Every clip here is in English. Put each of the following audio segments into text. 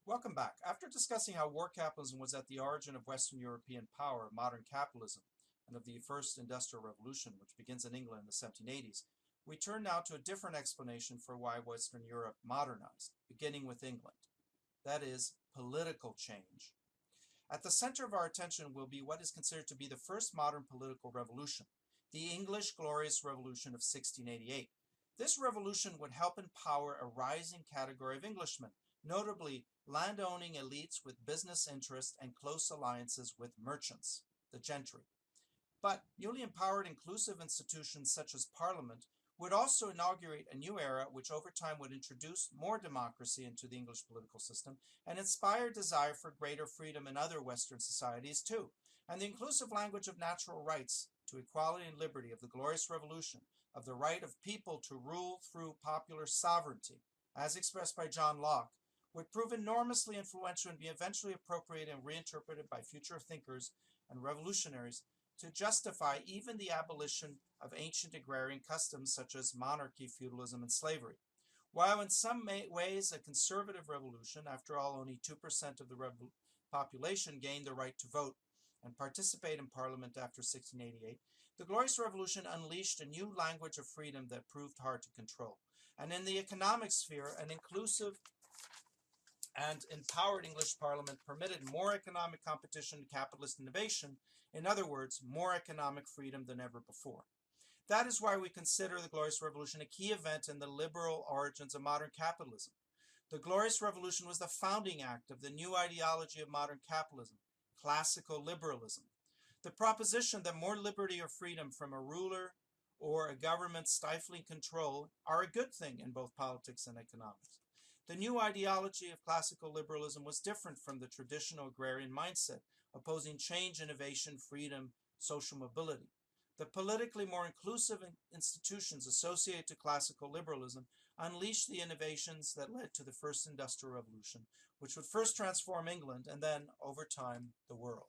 Welcome back. After discussing how war capitalism was at the origin of Western European power, modern capitalism, and of the first industrial revolution, which begins in England in the 1780s, we turn now to a different explanation for why Western Europe modernized, beginning with England. That is, political change. At the center of our attention will be what is considered to be the first modern political revolution, the English Glorious Revolution of 1688. This revolution would help empower a rising category of Englishmen, notably land-owning elites with business interests and close alliances with merchants, the gentry. But newly empowered inclusive institutions such as Parliament would also inaugurate a new era which over time would introduce more democracy into the English political system and inspire desire for greater freedom in other Western societies too. And the inclusive language of natural rights to equality and liberty of the Glorious Revolution, of the right of people to rule through popular sovereignty, as expressed by John Locke, would prove enormously influential and be eventually appropriated and reinterpreted by future thinkers and revolutionaries to justify even the abolition of ancient agrarian customs such as monarchy, feudalism, and slavery. While in some ways a conservative revolution, after all, only 2% of the population gained the right to vote and participate in Parliament after 1688, the Glorious Revolution unleashed a new language of freedom that proved hard to control. And in the economic sphere, an inclusive and empowered English Parliament permitted more economic competition and capitalist innovation, in other words, more economic freedom than ever before. That is why we consider the Glorious Revolution a key event in the liberal origins of modern capitalism. The Glorious Revolution was the founding act of the new ideology of modern capitalism, classical liberalism. The proposition that more liberty or freedom from a ruler or a government stifling control are a good thing in both politics and economics. The new ideology of classical liberalism was different from the traditional agrarian mindset, opposing change, innovation, freedom, social mobility. The politically more inclusive institutions associated to classical liberalism unleashed the innovations that led to the first industrial revolution, which would first transform England and then, over time, the world.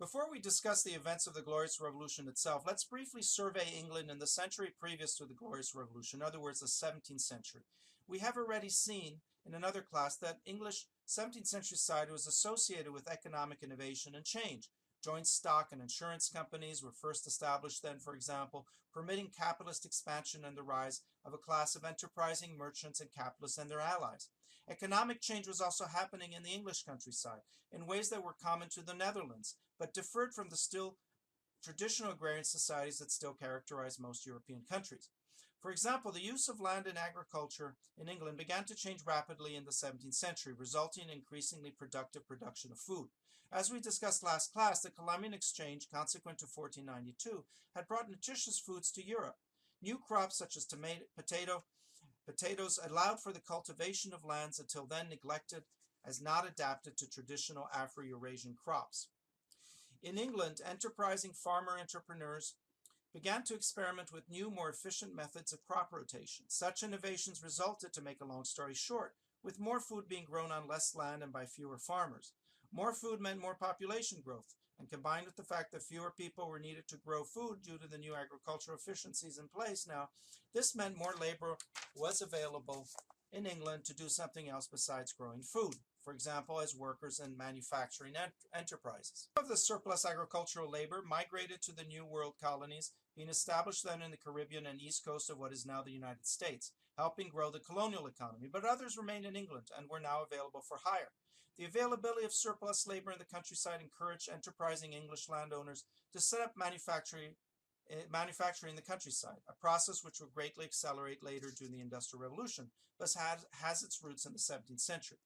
Before we discuss the events of the Glorious Revolution itself, let's briefly survey England in the century previous to the Glorious Revolution, in other words, the 17th century. We have already seen in another class that English 17th century society was associated with economic innovation and change. Joint stock and insurance companies were first established then, for example, permitting capitalist expansion and the rise of a class of enterprising merchants and capitalists and their allies. Economic change was also happening in the English countryside in ways that were common to the Netherlands, but differed from the still traditional agrarian societies that still characterize most European countries. For example, the use of land in agriculture in England began to change rapidly in the 17th century, resulting in increasingly productive production of food. As we discussed last class, the Columbian Exchange, consequent to 1492, had brought nutritious foods to Europe. New crops such as potatoes allowed for the cultivation of lands until then neglected as not adapted to traditional Afro-Eurasian crops. In England, enterprising farmer entrepreneurs began to experiment with new, more efficient methods of crop rotation. Such innovations resulted, to make a long story short, with more food being grown on less land and by fewer farmers. More food meant more population growth, and combined with the fact that fewer people were needed to grow food due to the new agricultural efficiencies in place now, this meant more labor was available in England to do something else besides growing food, for example, as workers in manufacturing enterprises. Some of the surplus agricultural labor migrated to the New World colonies, being established then in the Caribbean and east coast of what is now the United States, helping grow the colonial economy, but others remained in England and were now available for hire. The availability of surplus labor in the countryside encouraged enterprising English landowners to set up manufacturing in the countryside, a process which would greatly accelerate later during the Industrial Revolution, but has its roots in the 17th century.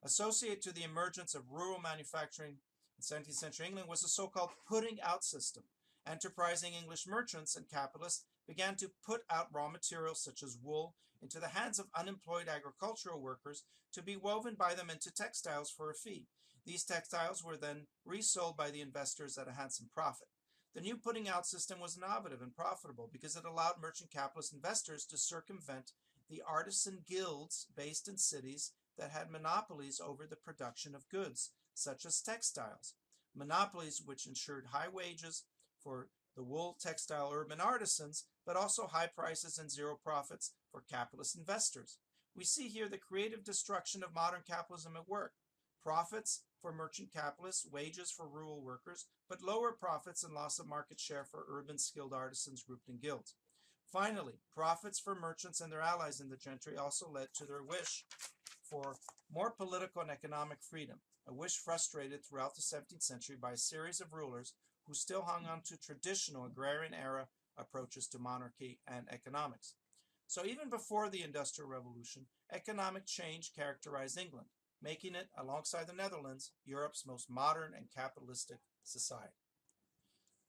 Associated to the emergence of rural manufacturing in 17th century England was the so-called putting out system. Enterprising English merchants and capitalists began to put out raw materials such as wool into the hands of unemployed agricultural workers to be woven by them into textiles for a fee. These textiles were then resold by the investors at a handsome profit. The new putting out system was innovative and profitable because it allowed merchant capitalist investors to circumvent the artisan guilds based in cities that had monopolies over the production of goods, such as textiles. Monopolies which ensured high wages for the wool textile urban artisans, but also high prices and zero profits for capitalist investors. We see here the creative destruction of modern capitalism at work. profits for merchant capitalists, wages for rural workers, but lower profits and loss of market share for urban skilled artisans grouped in guilds. Finally, profits for merchants and their allies in the gentry also led to their wish for more political and economic freedom, a wish frustrated throughout the 17th century by a series of rulers who still hung on to traditional agrarian era approaches to monarchy and economics. So even before the Industrial Revolution, economic change characterized England, making it, alongside the Netherlands, Europe's most modern and capitalistic society.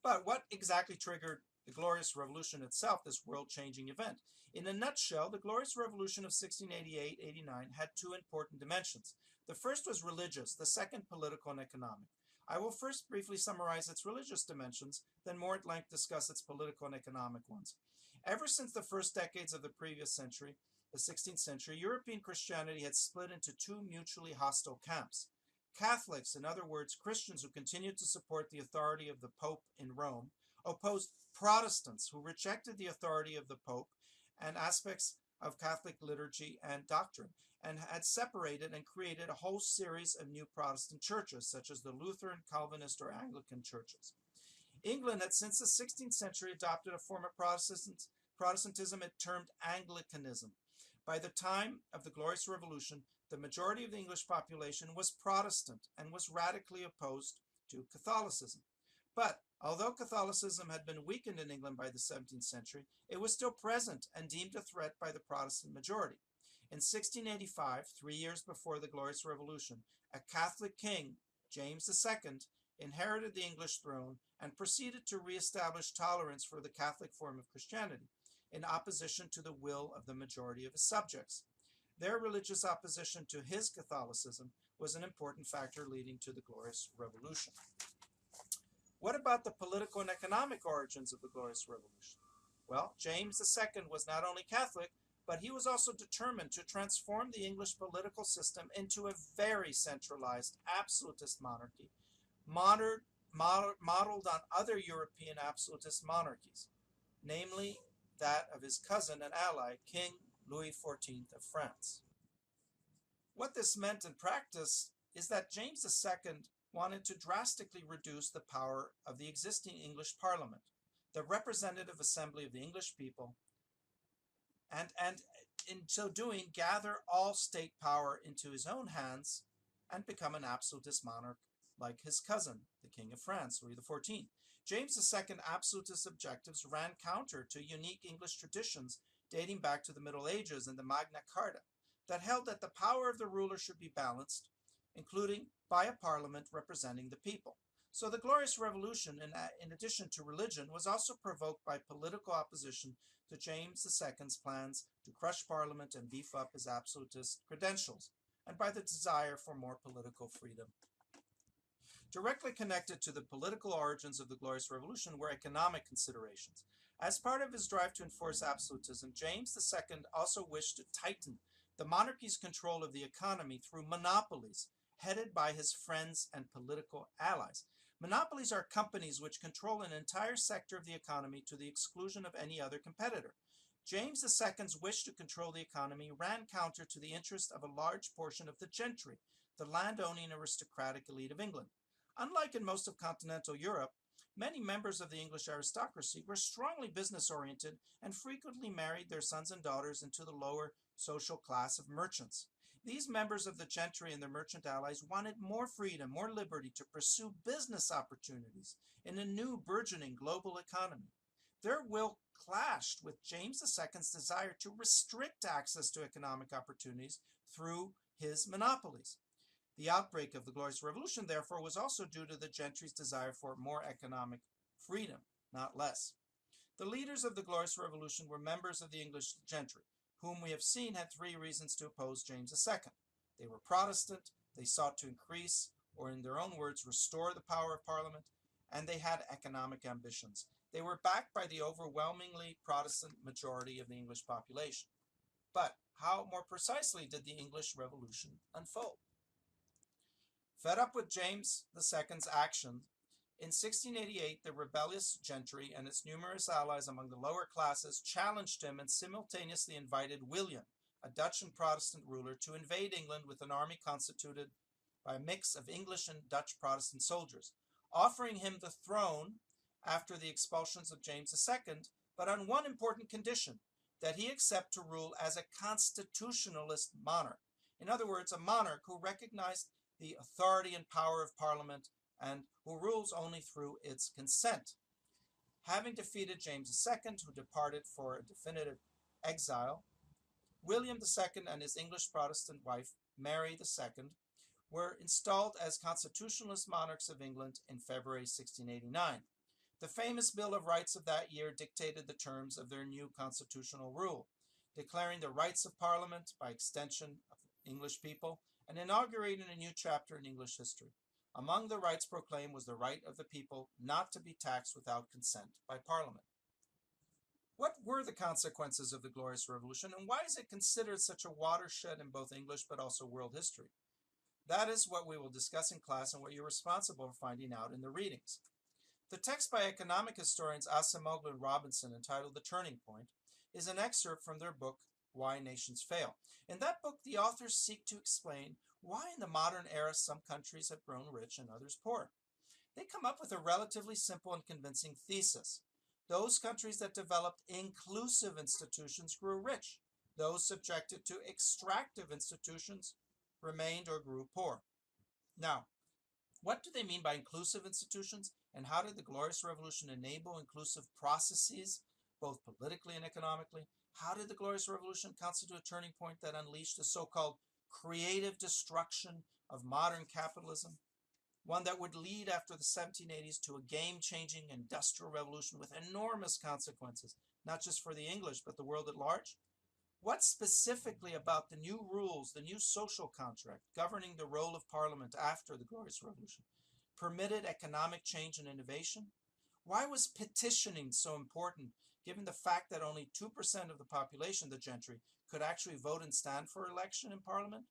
But what exactly triggered the Glorious Revolution itself, this world-changing event? In a nutshell, the Glorious Revolution of 1688-89 had two important dimensions. The first was religious, the second political and economic. I will first briefly summarize its religious dimensions, then more at length discuss its political and economic ones. Ever since the first decades of the previous century, the 16th century, European Christianity had split into two mutually hostile camps. Catholics, in other words, Christians who continued to support the authority of the Pope in Rome, opposed Protestants who rejected the authority of the Pope and aspects of Catholic liturgy and doctrine, and had separated and created a whole series of new Protestant churches, such as the Lutheran, Calvinist, or Anglican churches. England had since the 16th century adopted a form of Protestantism it termed Anglicanism. By the time of the Glorious Revolution, the majority of the English population was Protestant and was radically opposed to Catholicism. But although Catholicism had been weakened in England by the 17th century, it was still present and deemed a threat by the Protestant majority. In 1685, 3 years before the Glorious Revolution, a Catholic king, James II, inherited the English throne and proceeded to reestablish tolerance for the Catholic form of Christianity, in opposition to the will of the majority of his subjects. Their religious opposition to his Catholicism was an important factor leading to the Glorious Revolution. What about the political and economic origins of the Glorious Revolution? Well, James II was not only Catholic, but he was also determined to transform the English political system into a very centralized, absolutist monarchy, modeled on other European absolutist monarchies, namely that of his cousin and ally, King Louis XIV of France. What this meant in practice is that James II wanted to drastically reduce the power of the existing English Parliament, the representative assembly of the English people, and in so doing, gather all state power into his own hands and become an absolutist monarch like his cousin, the King of France, Louis XIV. James II's absolutist objectives ran counter to unique English traditions dating back to the Middle Ages and the Magna Carta that held that the power of the ruler should be balanced, including by a parliament representing the people. So the Glorious Revolution, in addition to religion, was also provoked by political opposition to James II's plans to crush Parliament and beef up his absolutist credentials, and by the desire for more political freedom. Directly connected to the political origins of the Glorious Revolution were economic considerations. As part of his drive to enforce absolutism, James II also wished to tighten the monarchy's control of the economy through monopolies, headed by his friends and political allies. Monopolies are companies which control an entire sector of the economy to the exclusion of any other competitor. James II's wish to control the economy ran counter to the interest of a large portion of the gentry, the land-owning aristocratic elite of England. Unlike in most of continental Europe, many members of the English aristocracy were strongly business-oriented and frequently married their sons and daughters into the lower social class of merchants. These members of the gentry and their merchant allies wanted more freedom, more liberty to pursue business opportunities in a new burgeoning global economy. Their will clashed with James II's desire to restrict access to economic opportunities through his monopolies. The outbreak of the Glorious Revolution, therefore, was also due to the gentry's desire for more economic freedom, not less. The leaders of the Glorious Revolution were members of the English gentry, whom we have seen had three reasons to oppose James II. They were Protestant, they sought to increase, or in their own words, restore the power of Parliament, and they had economic ambitions. They were backed by the overwhelmingly Protestant majority of the English population. But how more precisely did the English Revolution unfold? Fed up with James II's action, in 1688 the rebellious gentry and its numerous allies among the lower classes challenged him and simultaneously invited William, a Dutch and Protestant ruler, to invade England with an army constituted by a mix of English and Dutch Protestant soldiers, offering him the throne after the expulsions of James II, but on one important condition, that he accept to rule as a constitutionalist monarch. In other words, a monarch who recognized the authority and power of Parliament and who rules only through its consent. Having defeated James II, who departed for a definitive exile, William II and his English Protestant wife, Mary II, were installed as constitutionalist monarchs of England in February 1689. The famous Bill of Rights of that year dictated the terms of their new constitutional rule, declaring the rights of Parliament by extension of English people and inaugurating a new chapter in English history. Among the rights proclaimed was the right of the people not to be taxed without consent by Parliament. What were the consequences of the Glorious Revolution, and why is it considered such a watershed in both English but also world history? That is what we will discuss in class and what you're responsible for finding out in the readings. The text by economic historians Acemoglu and Robinson, entitled The Turning Point, is an excerpt from their book, Why Nations Fail. In that book, the authors seek to explain why in the modern era some countries have grown rich and others poor. They come up with a relatively simple and convincing thesis. Those countries that developed inclusive institutions grew rich. Those subjected to extractive institutions remained or grew poor. Now, what do they mean by inclusive institutions, and how did the Glorious Revolution enable inclusive processes, both politically and economically? How did the Glorious Revolution constitute a turning point that unleashed the so-called creative destruction of modern capitalism? One that would lead after the 1780s to a game-changing industrial revolution with enormous consequences, not just for the English, but the world at large? What specifically about the new rules, the new social contract governing the role of Parliament after the Glorious Revolution, permitted economic change and innovation? Why was petitioning so important, given the fact that only 2% of the population, the gentry, could actually vote and stand for election in Parliament?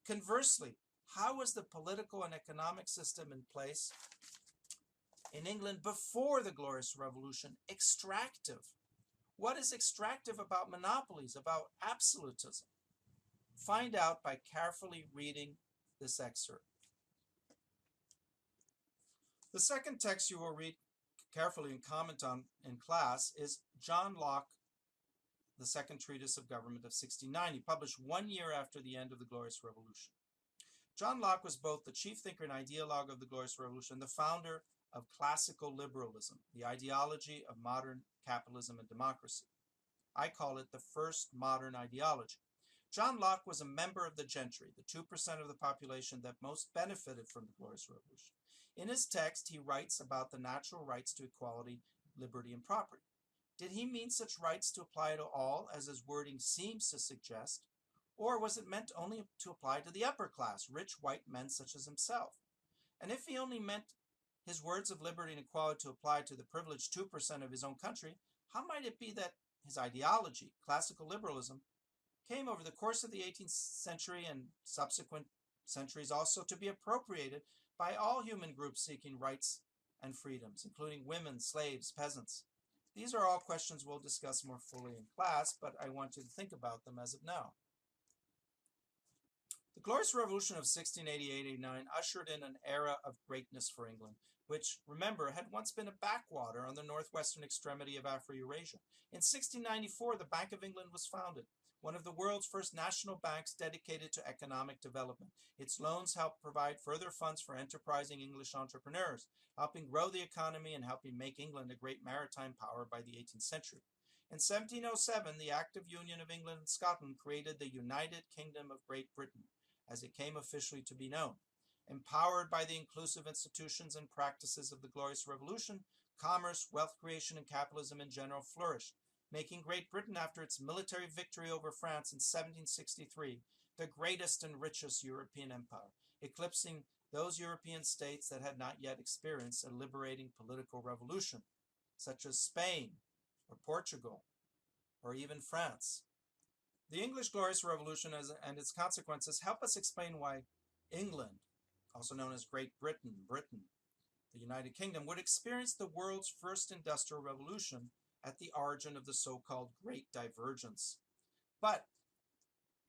Conversely, how was the political and economic system in place in England before the Glorious Revolution extractive? What is extractive about monopolies, about absolutism? Find out by carefully reading this excerpt. The second text you will read carefully and comment on in class is John Locke, The Second Treatise of Government of 1690, published 1 year after the end of the Glorious Revolution. John Locke was both the chief thinker and ideologue of the Glorious Revolution, the founder of classical liberalism, the ideology of modern capitalism and democracy. I call it the first modern ideology. John Locke was a member of the gentry, the 2% of the population that most benefited from the Glorious Revolution. In his text, he writes about the natural rights to equality, liberty, and property. Did he mean such rights to apply to all, as his wording seems to suggest? Or was it meant only to apply to the upper class, rich white men such as himself? And if he only meant his words of liberty and equality to apply to the privileged 2% of his own country, how might it be that his ideology, classical liberalism, came over the course of the 18th century and subsequent centuries also to be appropriated by all human groups seeking rights and freedoms, including women, slaves, peasants? These are all questions we'll discuss more fully in class, but I want you to think about them as of now. The Glorious Revolution of 1688-89 ushered in an era of greatness for England, which, remember, had once been a backwater on the northwestern extremity of Afro-Eurasia. In 1694, the Bank of England was founded, one of the world's first national banks dedicated to economic development. Its loans helped provide further funds for enterprising English entrepreneurs, helping grow the economy and helping make England a great maritime power by the 18th century. In 1707, the Act of Union of England and Scotland created the United Kingdom of Great Britain, as it came officially to be known. Empowered by the inclusive institutions and practices of the Glorious Revolution, commerce, wealth creation, and capitalism in general flourished, making Great Britain, after its military victory over France in 1763, the greatest and richest European empire, eclipsing those European states that had not yet experienced a liberating political revolution, such as Spain, or Portugal, or even France. The English Glorious Revolution and its consequences help us explain why England, also known as Great Britain, the United Kingdom, would experience the world's first industrial revolution at the origin of the so-called Great Divergence. But,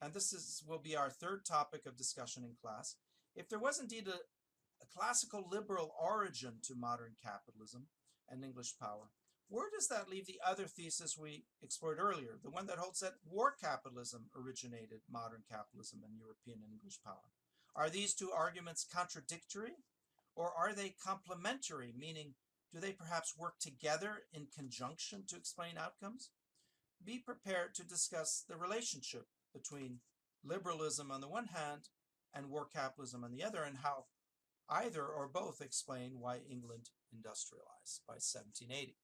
and this will be our third topic of discussion in class, If there was indeed a classical liberal origin to modern capitalism and English power, where does that leave the other thesis we explored earlier, the one that holds that war capitalism originated modern capitalism and European and English power? Are these two arguments contradictory, or are they complementary, meaning do they perhaps work together in conjunction to explain outcomes? Be prepared to discuss the relationship between liberalism on the one hand and war capitalism on the other, and how either or both explain why England industrialized by 1780.